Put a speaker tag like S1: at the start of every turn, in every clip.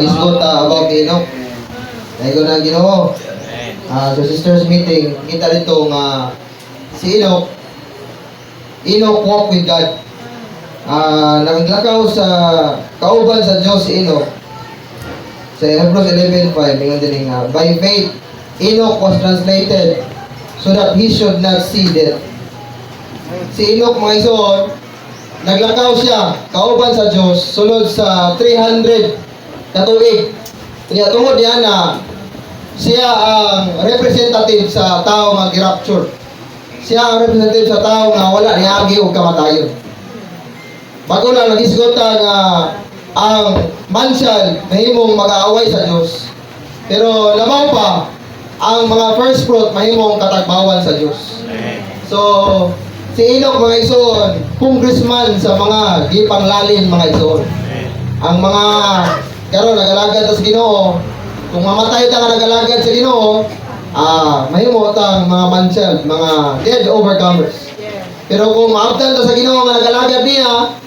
S1: nagisgot about Enoch. Dahil ko na Ginoo. Sa sisters meeting, kita dito nga si Enoch walk with God. Naglakaw sa kauban sa Diyos si Enoch. Sa Hebrews 11:5, mingon din nga, by faith, Enoch was translated so that he should not see death. Si Enoch, mga ison, naglakaw siya, kauban sa Diyos, sulod sa 300 katuig. Kaya tungod yan na siya ang representative sa tao nga gi-rapture. Siya ang representative sa tao nga wala niagi o kamatayon. Bago lang nagisgota nga ang mansyal mahimong mag-aaway sa Diyos. Pero labaw pa, ang mga first fruit mahimong katagbawan sa Diyos. So, si Enoch, mga ison, congressman sa mga gipanglalin, mga ison. Ang mga karon nagalagad sa Ginoo, kung mamatay ta nga nagalagad sa Ginoo, mahimo tang mga mansyal, mga dead overcomers. Pero kung maabtan ta sa Ginoo nga nagalagad niya,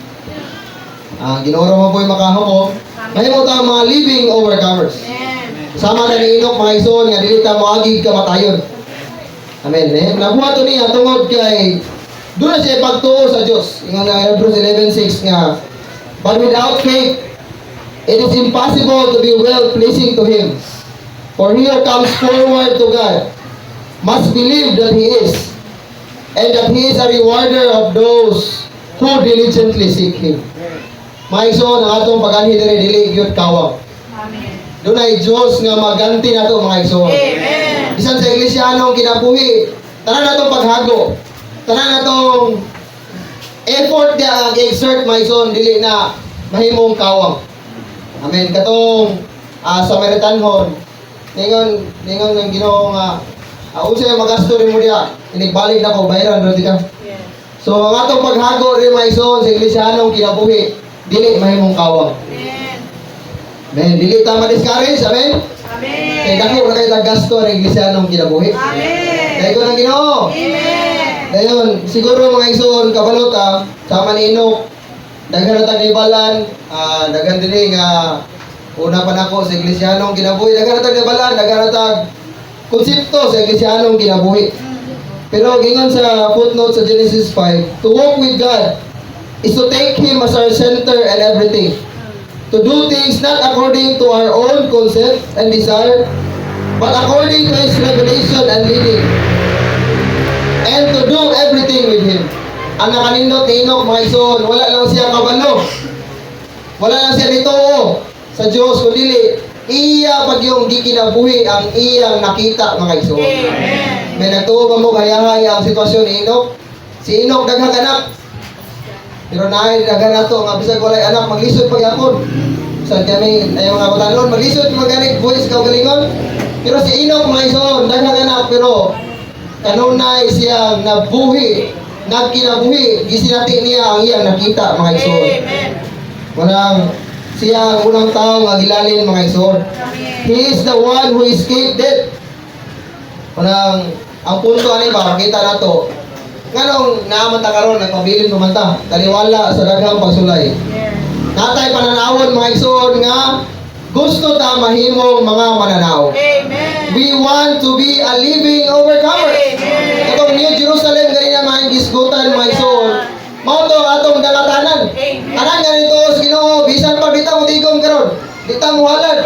S1: Ginoo mo po'y makahamo, mahimo tang mga living overcomers. Sama na ni Enoch, mga ison, nga dili ta moagi kamatayon. Amen. Nabuhat to niya tungod kay doon na siya pagtuo sa Diyos. Yung nga Hebrews 11:6 nga, but without faith, it is impossible to be well-pleasing to Him. For he who comes forward to God must believe that He is, and that He is a rewarder of those who diligently seek Him. Mga ison, ang atong pag-anhi dili gyud kawang.
S2: Amen.
S1: Doon ay Diyos nga maganti na ito, mga ison.
S2: Amen.
S1: Bisan sa Iglesyano kinabuhi, tanan na itong paghago, tanan na itong effort niya ang exert, mga ison, dili na mahimong kawang. Amen. Katong Samaritanhon, ningon ng Ginoo nga unsa yung magasto rin mo diya, inigbalik na ko bayaran ron ka. So ang atong paghago rin, mga ison, sa Iglesyanong kinabuhi, dili mahimong kawang.
S2: Amen.
S1: Amen. Dili ta ma-discourage. Amen.
S2: Amen.
S1: Kay dako na kayo gasto rin Iglesyanong kinabuhi.
S2: Amen.
S1: Kaya ko ng Ginoo.
S2: Amen.
S1: Dayon, siguro mga ison, kabalota, sama ni Enoch, daghan na tagnibalan, daghan din nga una pa na ko sa Iglesyanong kinabuhi, daghan na tagnibalan, daghan na tag konsepto sa Iglesyanong kinabuhi. Pero gingon sa footnote sa Genesis 5, to walk with God is to take Him as our center and everything. To do things not according to our own concept and desire, but according to His revelation and leading. And to do everything with Him. Ang nakanindot ni Enoch, mga ison, wala lang siya kabalo. Wala lang siya dito sa Diyos, kundi iya pag yung gikinabuhi ang iyang nakita, mga ison.
S2: Amen.
S1: May nagtuo ba mo kayahay ang sitwasyon ni Enoch? Si Enoch daghang anak. Pero naay daghan nato nga bisag walay anak maglisod pagyapon. Sa kami ay mga batanon maglisod maganit buhi sa kaugalingon. Pero si Enoch, mga ison, daghang anak pero kanunay siyang nabuhi, nagkinabuhi, gisinati niya ang iyang nakita, mga ison.
S2: Amen.
S1: Walang siya ang unang tao nga gilalin, mga ison. He is the one who escaped death. Walang ang punto ani ba makita nato. Nganong naaman ta karon nagpabilin pumanta, taliwala sa daghang pagsulay. Natay pananawon, mga ison, nga gusto ta mahimong mga mananaw.
S2: Amen.
S1: We want to be a living overcomer.
S2: Amen.
S1: Itong New Jerusalem ganina man gisgutan, mga ison. Mao to atong dalatanan.
S2: Amen.
S1: Anan ganito sa Ginoo, bisan pa bitaw mo tigom karon. Dita mo halad.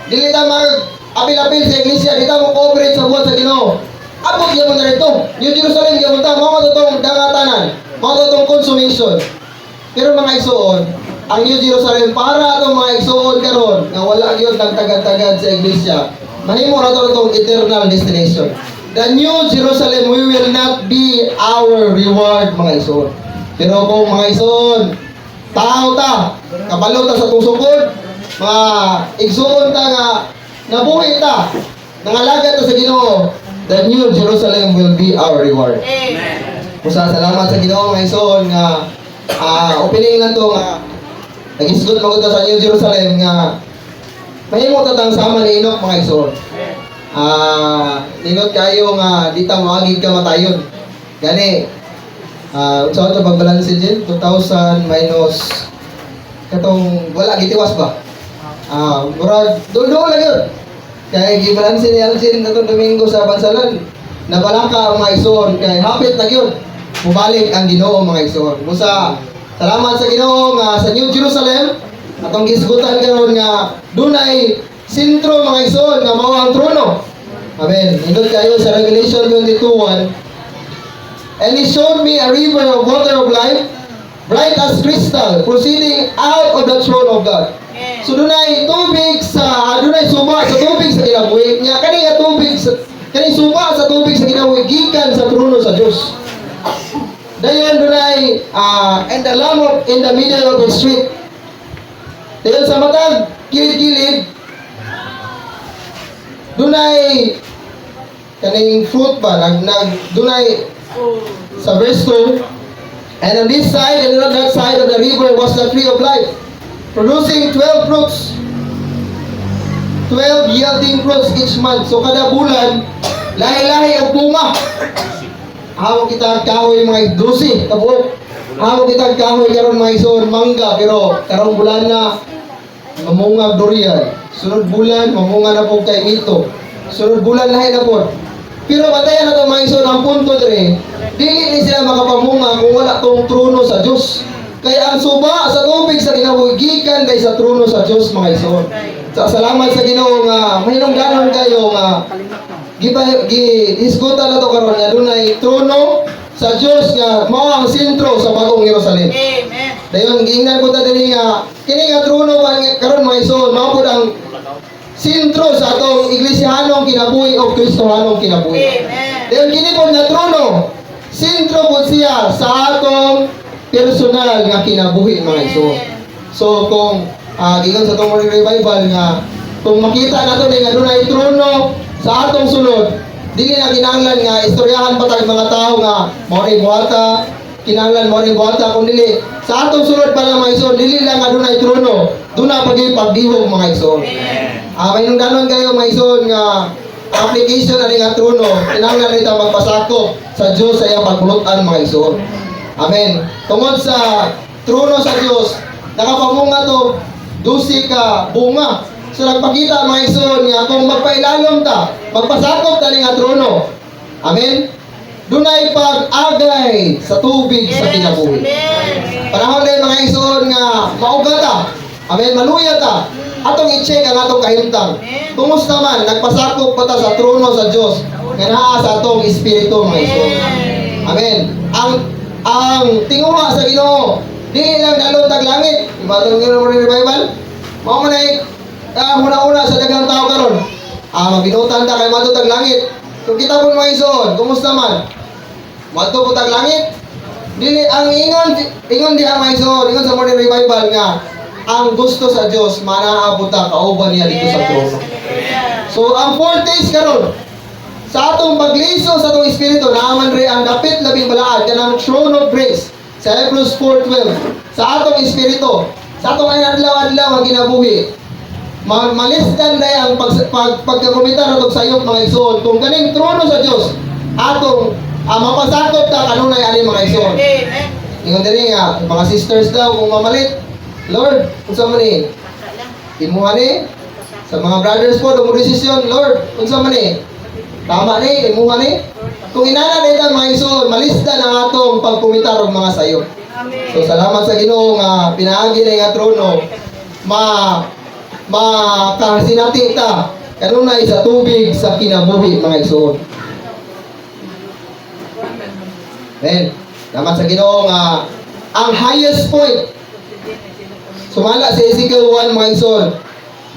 S1: Dili ta mag apil-apil sa iglesia, dita mo cooperate sa buhat sa Ginoo. Abot gyud mo dito. New Jerusalem gyud ta, mao to tong dalatanan. Mao to tong consummation. Pero mga ison, ang New Jerusalem para atong mga ison karon nga wala gyud nagtagad-tagad sa iglesia. Mahimo na to itong eternal destination. The New Jerusalem, we will not be our reward, mga ison. Pero kung mga ison, tao ta, kabalo ta sa tusukod, mga igsuon ta nga, nabuhi ta, nangalagad ta sa Ginoo, the New Jerusalem will be our reward.
S2: Amen.
S1: Musa, salamat sa Ginoo, mga ison, nga opening na to nga nag-isgot magunta sa New Jerusalem nga mahimo tatang sama ni Enoch, mga ison. Ninot kayo nga di ta moagig kamatayon. Gani unsa to pagbalanse din 2,000 minus katong wala gitiwas ba? Murag, dulo lang yun. Kaya gibalansin ni Alcin na itong Domingo sa Bansalan. Nabalaka ang mga igsoon. Kaya hapit na yun. Mubalik ang Ginoo mga igsoon. Musa, salamat sa Ginoo nga sa New Jerusalem. Atong gisgutan karon nga dunay sentro mga igsoon nga mao ang trono. Amen. Hindot kayo sa Revelation 22:1. And he showed me a river of water of life, bright as crystal, proceeding out of the throne of God. So dunay tubig dunay suba sa tubig sa kinabuhi. Nya kani nga tubig kani suba sa tubig sa kinabuhi gikan sa trono sa Dios. Dayon dunay and the lamp in the middle of the street. Dayon sa matag kilid-kilid dunay kaning fruit ba dunay sa verse 2, and on this side and on that side of the river was the tree of life, producing 12 fruits, 12 yielding fruits each month. So kada bulan lahi-lahi og bunga. Hamo kita kahoy mga 12 kabuok. Hamo kita kahoy karon mga ison mangga, pero karong bulan na mamunga durian. Sunod bulan mamunga na po kay mito. Sunod bulan lahi na po. Pero batayan na ito mga ison, ang punto dire, dili ni sila makapamunga kung wala tong trono sa Diyos. Kaya ang suba sa tubig sa kinabuhi gikan kay sa trono sa Diyos mga ison. Salamat sa Ginoo nga mahinungdanon kayo nga gihisgutan na to karon nga dunay trono sa Diyos nga mao ang sentro sa bagong Jerusalem.
S2: Amen.
S1: Dayon giingnan ko ta dinhi nga kini nga trono karon mga ison mao pud ang sentro sa atong iglesihanong kinabuhi o Kristohanong kinabuhi.
S2: Amen.
S1: Dayon kini po nga trono, sentro po siya sa atong personal nga kinabuhi mga ison. So kung gikan sa atong revival nga kung makita nato ni nga dunay trono sa atong sulod, dili na kinahanglan nga istoryahan pa tayong mga tao nga mao ray buhata, kinahanglan mao ray buhata kun dili sa atong sulod pa lang mga ison, dili lang nga dunay trono, duna pagay pagdihog mga ison. May nungdanon kayo mga ison nga application na nga trono, kinahanglan nito magpasakop sa Dios sa iyang pagpulutan mga ison. Amen. Tungod sa trono sa Dios, nakapamunga to 12 ka bunga. So nagpakita mga ison nga kung magpailalom ta, magpasakop ta nga trono. Amen. Dunay pag-agay sa tubig sa kinabuhi. Panahon din mga ison nga mauga ta. Amen, maluya ta. Atong i-check ang atong kahimtang. Kumusta man nagpasakop pa ta sa trono sa Dios nga naa sa atong espiritu mga ison. Amen. Ang tinguha sa Ginoo dili lang nalutag langit. Ibatong Ginoo revival. Mao man ay una-una sa daghang tao karon. Mabinutan ta kay matutag langit. Kung kita po mga ison, kumusta man? Matutag langit. Dili ang ingon di ang mga ison, ingon sa morning revival nga ang gusto sa Dios manaabot ta kauban niya dito sa trono. So ang fortes karon sa atong pagliso sa atong espiritu naaman ri ang dapit labing balaad kanang throne of grace sa Hebrews 4:12 sa atong espiritu sa atong adlaw-adlaw nga ginabuhi. Malisdan na ang pagkakomitar atong sayop mga ison kung kaning trono sa Dios atong mapasakop ta kanunay ani mga ison. Ingon diri nga mga sisters daw kung mamalit, Lord, unsa man ni? Imuha ni sa mga brothers po dong desisyon, Lord, unsa man ni? Tama ni, imuha ni. Kung inana dayta mga ison, malisdan ang atong pagkomitar og mga sayop. So salamat sa Ginoo nga pinaagi ni nga trono makasinati ta kanunay sa tubig sa kinabuhi mga igsoon. Amen. Salamat sa Ginoo nga ang highest point sumala sa Ezekiel 1 mga igsoon.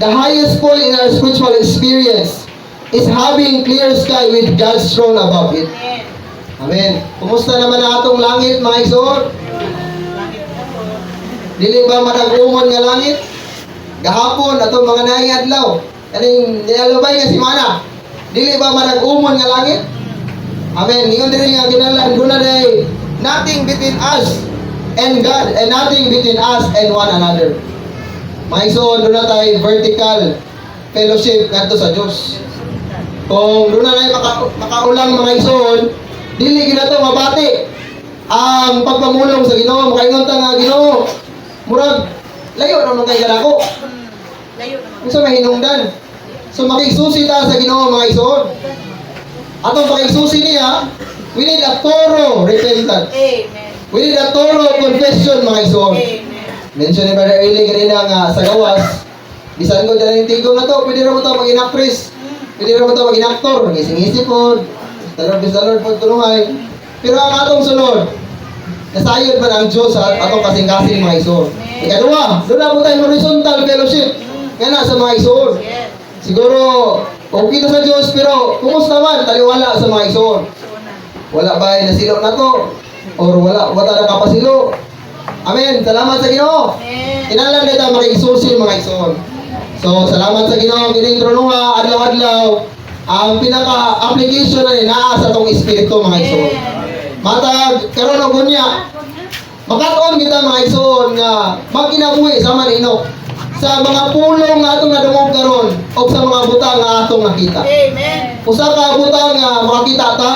S1: The highest point in our spiritual experience is having clear sky with God's throne above it. Amen. Kumusta naman ang atong langit mga igsoon? Dili ba manag-umon nga langit? Gahapon atong mga naing adlaw kaning nialubay nga semana dili ba manag-umon nga langit? Amen. Ingon diri nga ginalan guna day nothing between us and God and nothing between us and one another. Mga ison, doon na tayo vertical fellowship ngadto sa Dios. Kung doon na tayo makaulang mga ison, dili gina to mabati ang pagpamulong sa Ginoo. Makaingon ta nga Ginoo, murag layo naman kay kanako.
S2: Layo naman.
S1: Kung sa mahinungdan. So makigsusi ta sa Ginoo mga igsoon. Atong pakigsusi niya, we need a thorough repentance.
S2: Amen.
S1: We need a thorough confession mga igsoon.
S2: Amen.
S1: Mention ni Brother Early kanina nga sa gawas, bisan ko dyan yung tigong na to, pwede rin mo ito maging actress, pwede rin mo ito maging actor, gising-isip po, sa Lord po tunuhay. Pero ang atong sunod, nasayod man ang Diyos sa atong kasing-kasing mga igsoon. Ikaduha, doon na po tayong horizontal fellowship, nga na sa mga igsoon.
S2: Yes.
S1: Siguro, okay na sa Diyos, pero kumusta man, taliwala sa mga igsoon.
S2: So na.
S1: Wala ba ay nasilo na to? Or wala na kapasilo? Amen. Salamat sa Ginoo.
S2: Amen.
S1: Kinalang kita makikisusin mga igsoon. So, salamat sa Ginoo. Kining tronuha, adlaw-adlaw. Ang pinaka-application na naa sa tong Espiritu mga igsoon. Matag, karon og gunya. Makatuon kita mga igsoon nga magkinabuhi sa maninok sa mga pulong nga atong nadungog karon o sa mga butang nga atong nakita.
S2: Amen.
S1: Usa ka butang nga makakita ta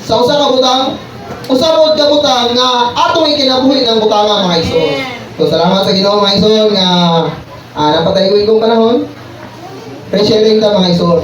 S1: sa usa ka butang usabod ka butang nga atong ikinabuhi ng butanga mga igsoon. So salamat sa Ginoo mga igsoon nga napatay ko ikong panahon. Pre-sharing ta mga igsoon.